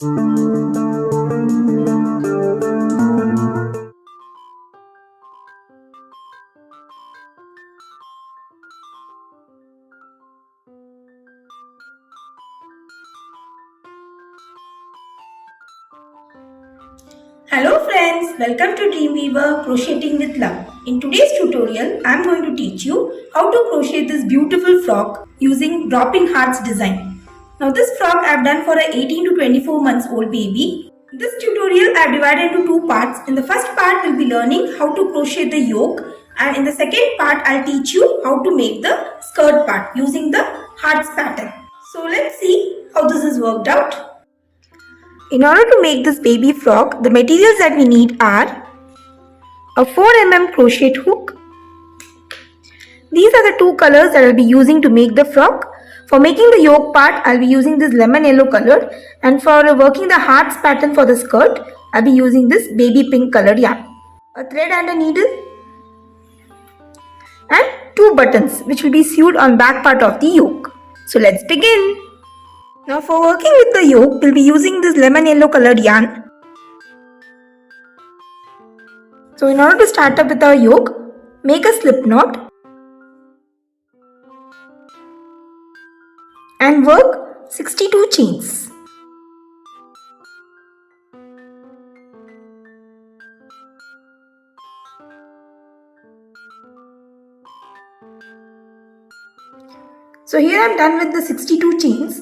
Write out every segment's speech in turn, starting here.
Hello friends, welcome to Dreamweaver Crocheting with Love. In today's tutorial, I am going to teach you how to crochet this beautiful frock using dropping hearts design. Now this frock I have done for a 18 to 24 months old baby. This tutorial I have divided into two parts. In the first part, we will be learning how to crochet the yoke, and in the second part, I will teach you how to make the skirt part using the hearts pattern. So let's see how this is worked out. In order to make this baby frock, the materials that we need are a 4 mm crochet hook. These are the two colors that I will be using to make the frock. For making the yoke part, I will be using this lemon yellow color, and for working the hearts pattern for the skirt, I will be using this baby pink colored yarn. A thread and a needle, and two buttons which will be sewed on back part of the yoke. So let's begin. Now for working with the yoke, we'll be using this lemon yellow colored yarn. So in order to start up with our yoke, make a slip knot and work 62 chains. So here I am done with the 62 chains.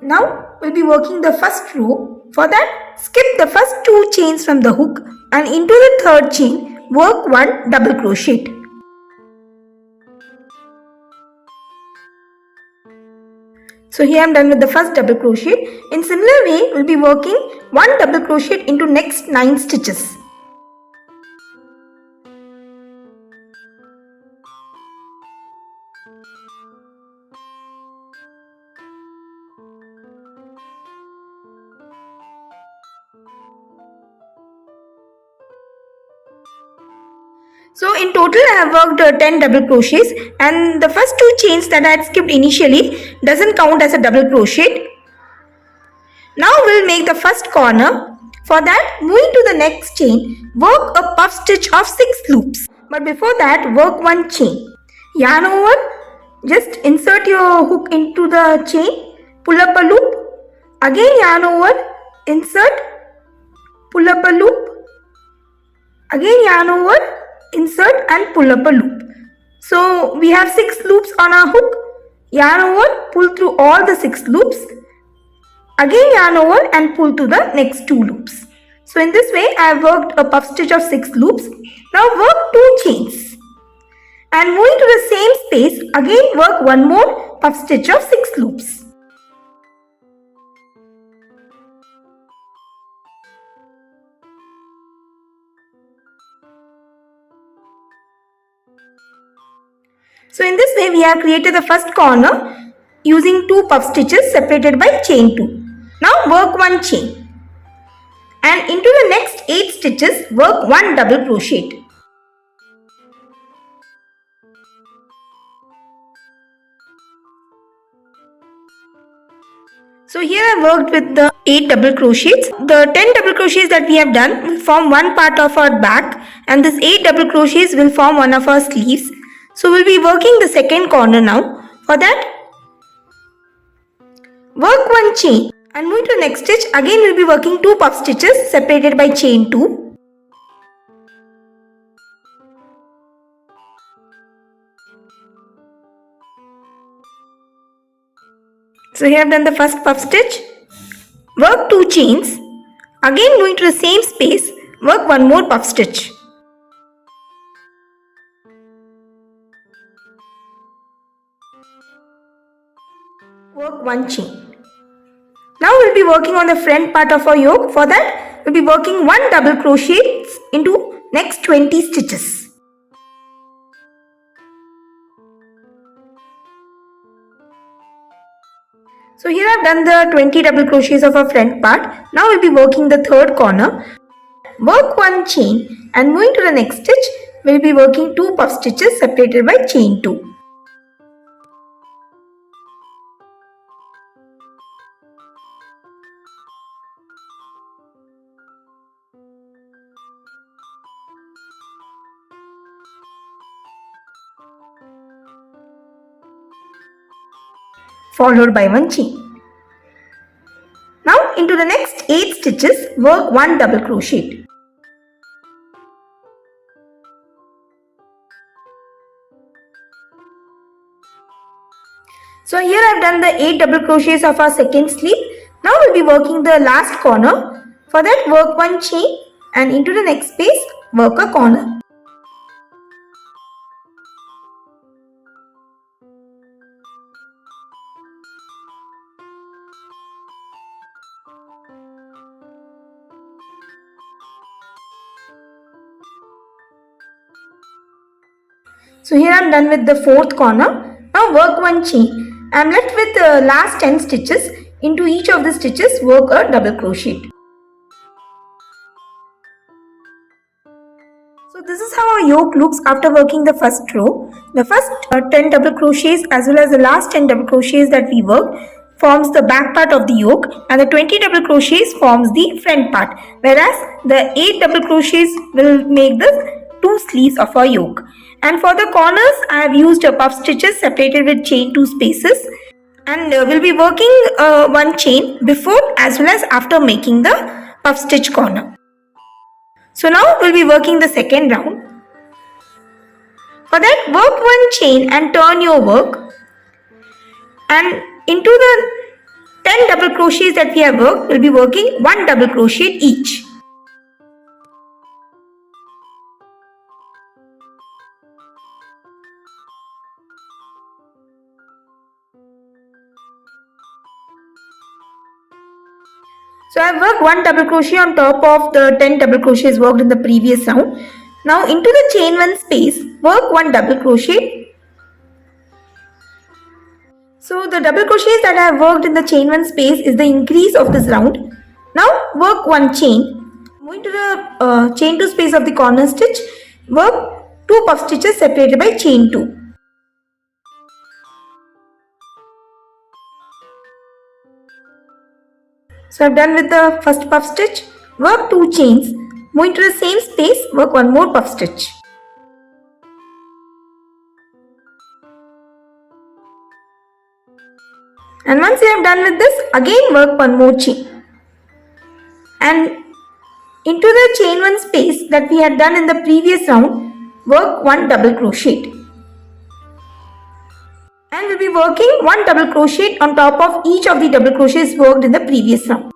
Now we'll be working the first row. For that, skip the first 2 chains from the hook and into the third chain, work 1 double crochet. So here I am done with the first double crochet. In similar way, we'll be working 1 double crochet into next 9 stitches. So in total I have worked 10 double crochets, and the first 2 chains that I had skipped initially doesn't count as a double crochet. Now we'll make the first corner. For that, moving to the next chain, work a puff stitch of 6 loops. But before that, work 1 chain. Yarn over, just insert your hook into the chain, pull up a loop, again yarn over, insert, pull up a loop, again yarn over, insert and pull up a loop. So we have 6 loops on our hook. Yarn over, pull through all the 6 loops. Again yarn over and pull to the next 2 loops. So in this way I have worked a puff stitch of 6 loops. Now work 2 chains. And moving to the same space, again work 1 more puff stitch of 6 loops. So in this way we have created the first corner using 2 puff stitches separated by chain 2. Now work 1 chain, and into the next 8 stitches work 1 double crochet. So here I worked with the 8 double crochets. The 10 double crochets that we have done will form one part of our back, and this 8 double crochets will form one of our sleeves. So we'll be working the second corner now. For that, work 1 chain and move to the next stitch. Again we'll be working 2 puff stitches separated by chain 2. So here I have done the first puff stitch. Work 2 chains. Again moving to the same space, work 1 more puff stitch. Work 1 chain. Now we'll be working on the front part of our yoke. For that, we'll be working 1 double crochet into next 20 stitches. So here I've done the 20 double crochets of our front part. Now we'll be working the third corner. Work 1 chain and moving to the next stitch, we'll be working 2 puff stitches separated by chain 2. followed by 1 chain. Now into the next 8 stitches, work 1 double crochet. So here I have done the 8 double crochets of our second sleeve. Now we will be working the last corner. For that, work 1 chain and into the next space work a corner. So here I am done with the 4th corner. Now work 1 chain. I am left with the last 10 stitches. Into each of the stitches work a double crochet. So this is how our yoke looks after working the first row. The first 10 double crochets as well as the last 10 double crochets that we worked forms the back part of the yoke, and the 20 double crochets forms the front part, whereas the 8 double crochets will make the 2 sleeves of our yoke. And for the corners I have used puff stitches separated with chain 2 spaces, and we'll be working 1 chain before as well as after making the puff stitch corner. So now we'll be working the second round. For that, work 1 chain and turn your work, and into the 10 double crochets that we have worked, we'll be working 1 double crochet each. So I have worked 1 double crochet on top of the 10 double crochets worked in the previous round. Now into the chain 1 space, work 1 double crochet. So the double crochets that I have worked in the chain 1 space is the increase of this round. Now work 1 chain. Moving to the chain 2 space of the corner stitch, work 2 puff stitches separated by chain 2. So I have done with the first puff stitch, work 2 chains, moving to the same space, work 1 more puff stitch. And once you have done with this, again work 1 more chain. And into the chain 1 space that we had done in the previous round, work 1 double crochet. And we'll be working 1 double crochet on top of each of the double crochets worked in the previous round.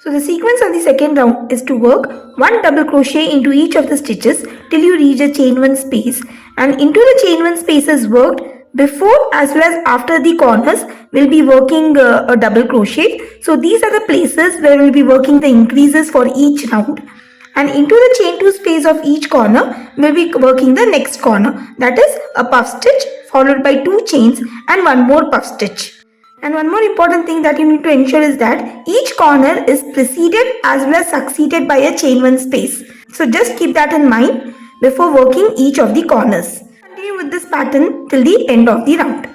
So the sequence of the second round is to work 1 double crochet into each of the stitches till you reach the chain 1 space, and into the chain 1 spaces worked before as well as after the corners we'll be working a double crochet. So these are the places where we'll be working the increases for each round, and into the chain 2 space of each corner we'll be working the next corner, that is a puff stitch followed by 2 chains and 1 more puff stitch. And one more important thing that you need to ensure is that each corner is preceded as well as succeeded by a chain 1 space. So just keep that in mind before working each of the corners. Continue with this pattern till the end of the round.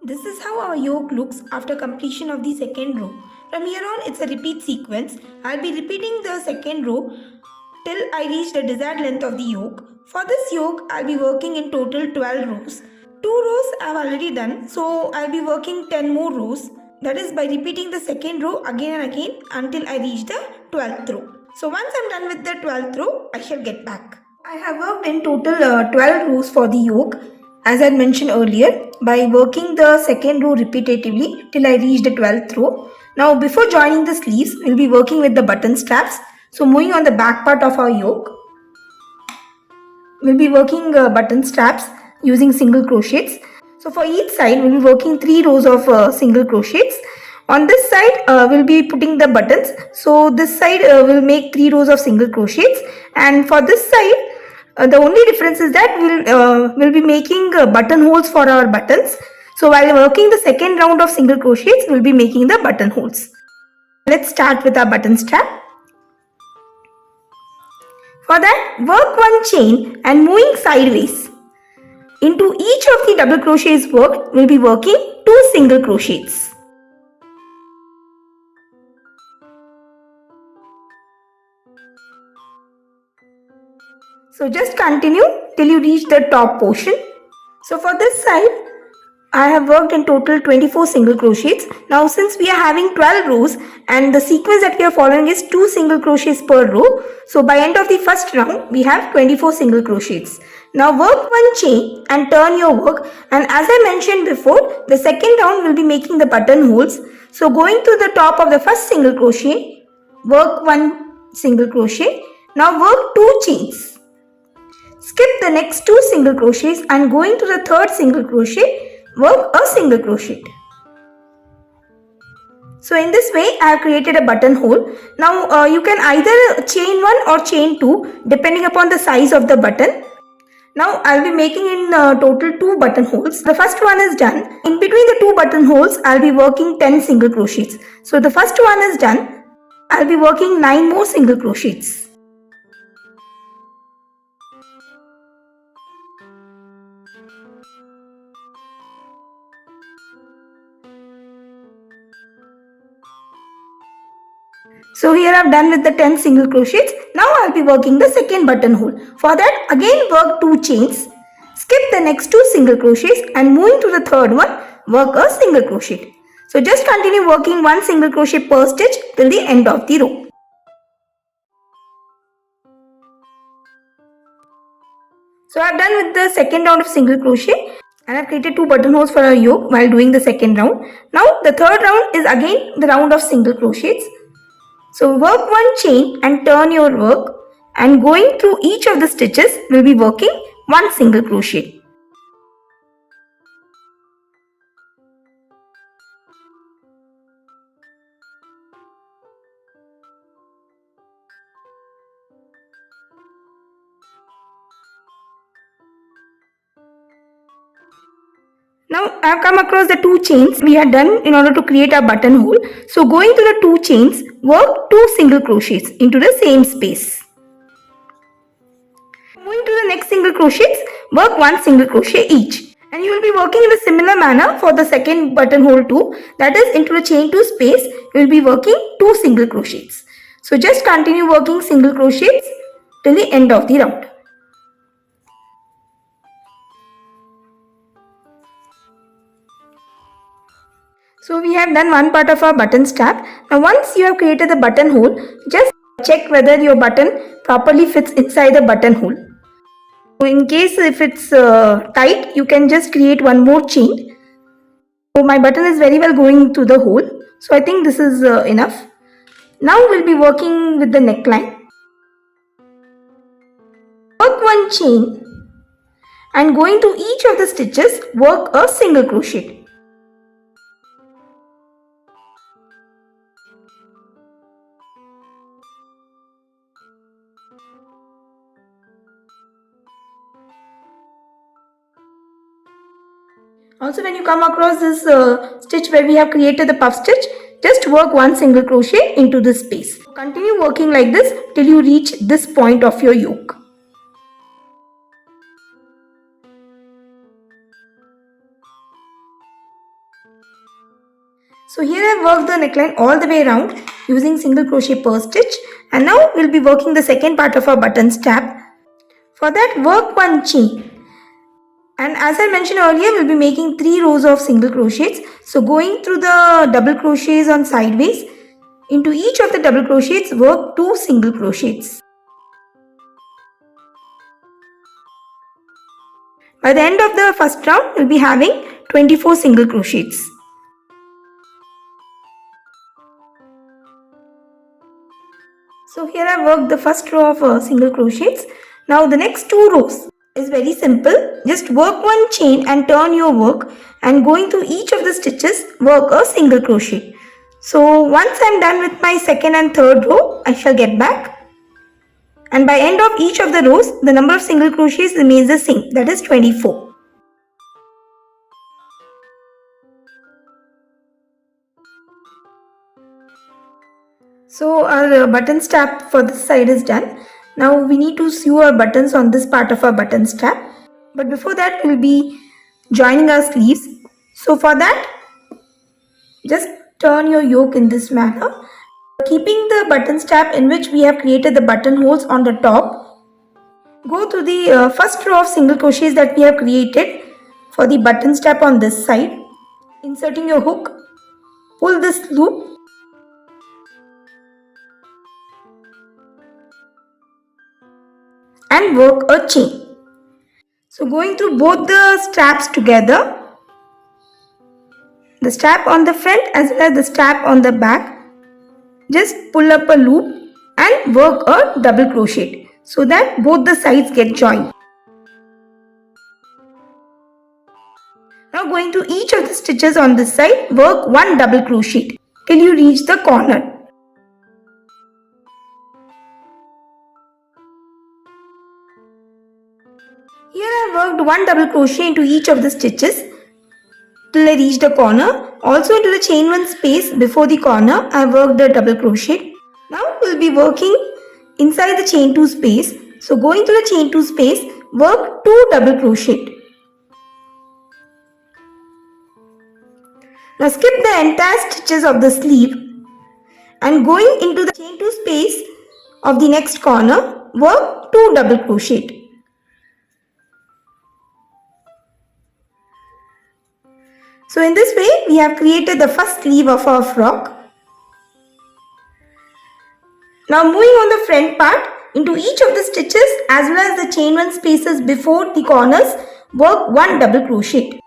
This is how our yoke looks after completion of the second row. From here on, it's a repeat sequence. I'll be repeating the second row till I reach the desired length of the yoke. For this yoke, I'll be working in total 12 rows. 2 rows I've already done, so I'll be working 10 more rows. That is by repeating the second row again and again until I reach the 12th row. So once I'm done with the 12th row, I shall get back. I have worked in total 12 rows for the yoke, as I mentioned earlier, by working the second row repetitively till I reach the 12th row. Now before joining the sleeves, we'll be working with the button straps. So moving on the back part of our yoke, we'll be working button straps using single crochets. So for each side we'll be working 3 rows of single crochets. On this side we'll be putting the buttons. So this side will make 3 rows of single crochets, and for this side the only difference is that we'll be making buttonholes for our buttons. So while working the second round of single crochets, we'll be making the buttonholes. Let's start with our button strap. For that, work 1 chain and moving sideways. Into each of the double crochets worked, we'll be working 2 single crochets. So just continue till you reach the top portion. So for this side, I have worked in total 24 single crochets. Now since we are having 12 rows and the sequence that we are following is 2 single crochets per row. So by end of the first round, we have 24 single crochets. Now work one chain and turn your work, and as I mentioned before, the second round will be making the buttonholes. So going to the top of the first single crochet, work one single crochet. Now work 2 chains. Skip the next 2 single crochets and going to the third single crochet, work a single crochet. So in this way I have created a buttonhole. Now you can either chain 1 or chain 2 depending upon the size of the button. Now I will be making in total 2 buttonholes. The first one is done. In between the 2 buttonholes I will be working 10 single crochets. So the first one is done. I will be working 9 more single crochets. So here I have done with the 10 single crochets. Now I will be working the second buttonhole. For that again work 2 chains. Skip the next 2 single crochets and moving to the third one, work a single crochet. So just continue working 1 single crochet per stitch till the end of the row. So I have done with the second round of single crochet and I have created 2 buttonholes for a yoke while doing the second round. Now the third round is again the round of single crochets. So work one chain and turn your work, and going through each of the stitches will be working 1 single crochet. Now I have come across the 2 chains we had done in order to create our buttonhole. So going to the 2 chains, work 2 single crochets into the same space. Moving to the next single crochets, work 1 single crochet each. And you will be working in a similar manner for the second buttonhole too. That is, into the chain 2 space, you will be working 2 single crochets. So just continue working single crochets till the end of the round. So we have done one part of our button strap. Now once you have created the buttonhole, just check whether your button properly fits inside the buttonhole. So in case if it's tight, you can just create one more chain. So my button is very well going through the hole. So I think this is enough. Now we'll be working with the neckline. Work one chain and going to each of the stitches, work a single crochet. Also when you come across this stitch where we have created the puff stitch, just work 1 single crochet into this space. Continue working like this till you reach this point of your yoke. So here I have worked the neckline all the way around using single crochet per stitch, and now we will be working the second part of our button strap. For that, work 1 chain. And as I mentioned earlier, we'll be making 3 rows of single crochets. So going through the double crochets on sideways, into each of the double crochets, work 2 single crochets. By the end of the first round, we'll be having 24 single crochets. So here I worked the first row of single crochets. Now the next 2 rows is very simple. Just work 1 chain and turn your work, and going through each of the stitches, work a single crochet. So once I am done with my second and third row, I shall get back. And by end of each of the rows, the number of single crochets remains the same, that is 24. So our button strap for this side is done. Now we need to sew our buttons on this part of our button strap. But before that, we will be joining our sleeves. So for that, just turn your yoke in this manner, keeping the button strap in which we have created the buttonholes on the top. Go to the first row of single crochets that we have created for the button strap on this side. Inserting your hook, pull this loop and work a chain. So going through both the straps together, the strap on the front as well as the strap on the back, just pull up a loop and work a double crochet so that both the sides get joined. Now going to each of the stitches on this side, work one double crochet till you reach the corner. Here I worked one double crochet into each of the stitches till I reached the corner. Also into the chain one space before the corner, I worked a double crochet. Now we'll be working inside the chain 2 space. So going to the chain 2 space, work 2 double crochet. Now skip the entire stitches of the sleeve and going into the chain 2 space of the next corner, work 2 double crochet. So in this way, we have created the first sleeve of our frock. Now moving on the front part, into each of the stitches as well as the chain 1 spaces before the corners, work 1 double crochet.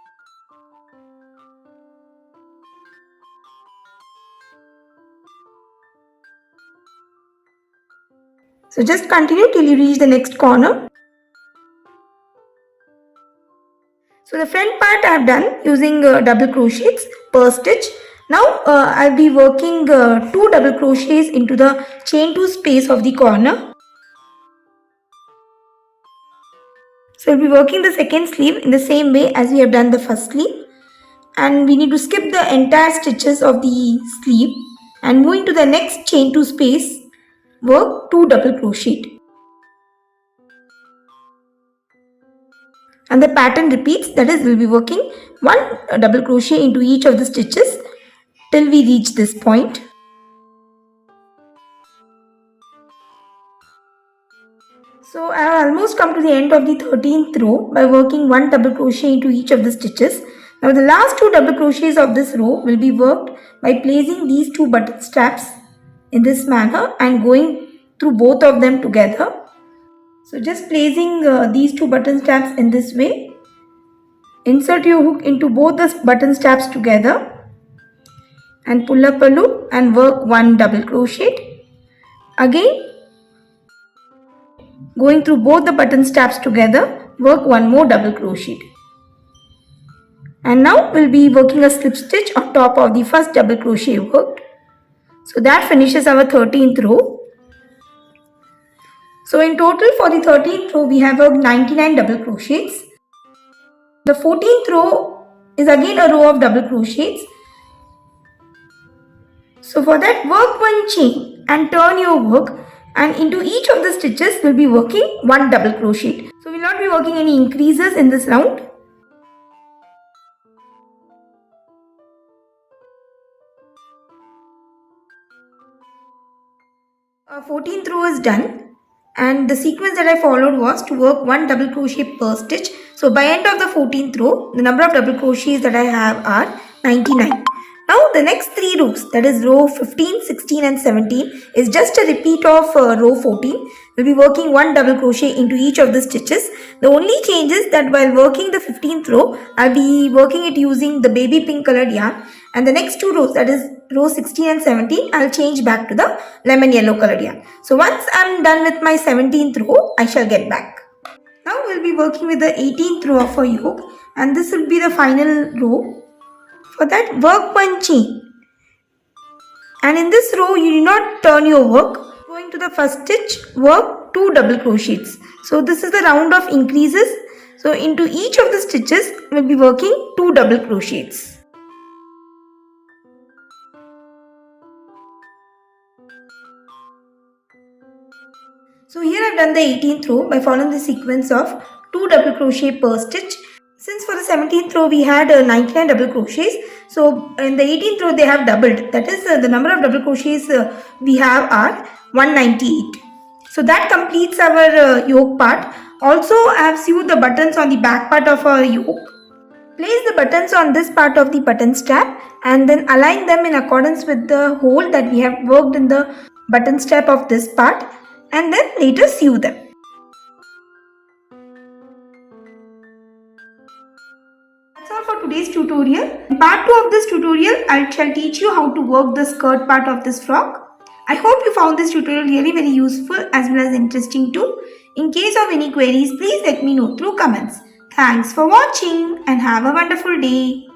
So just continue till you reach the next corner. So the front part I have done using double crochets per stitch. Now I'll be working 2 double crochets into the chain 2 space of the corner. So we'll be working the second sleeve in the same way as we have done the first sleeve. And we need to skip the entire stitches of the sleeve and moving to the next chain 2 space, work 2 double crochet. And the pattern repeats, that is, we'll be working 1 double crochet into each of the stitches till we reach this point. So I have almost come to the end of the 13th row by working 1 double crochet into each of the stitches. Now the last 2 double crochets of this row will be worked by placing these 2 button straps in this manner and going through both of them together. So just placing these 2 button straps in this way, insert your hook into both the button straps together and pull up a loop and work 1 double crochet. Again, going through both the button straps together, work 1 more double crochet. And now we'll be working a slip stitch on top of the first double crochet worked. So that finishes our 13th row. So in total for the 13th row we have worked 99 double crochets. The 14th row is again a row of double crochets. So for that, work 1 chain and turn your work, and into each of the stitches we'll be working 1 double crochet. So we'll not be working any increases in this round. 14th row is done. And the sequence that I followed was to work 1 double crochet per stitch. So by end of the 14th row, the number of double crochets that I have are 99. Now the next 3 rows, that is row 15, 16 and 17 is just a repeat of row 14. We'll be working 1 double crochet into each of the stitches. The only change is that while working the 15th row, I'll be working it using the baby pink colored yarn. And the next 2 rows, that is row 16 and 17, I'll change back to the lemon yellow colored yarn. So once I'm done with my 17th row, I shall get back. Now we'll be working with the 18th row of our yoke, and this will be the final row. For that, work 1 chain. And in this row, you do not turn your work. Going to the first stitch, work 2 double crochets. So this is the round of increases. So into each of the stitches, we'll be working 2 double crochets. So here I've done the 18th row by following the sequence of 2 double crochet per stitch. Since for the 17th row we had 99 double crochets, so in the 18th row they have doubled. That is the number of double crochets we have are 198. So that completes our yoke part. Also, I have sewed the buttons on the back part of our yoke. Place the buttons on this part of the button strap and then align them in accordance with the hole that we have worked in the button strap of this part, and then later sew them. That's all for today's tutorial. In part 2 of this tutorial, I shall teach you how to work the skirt part of this frock. I hope you found this tutorial really very useful as well as interesting too. In case of any queries, please let me know through comments. Thanks for watching and have a wonderful day.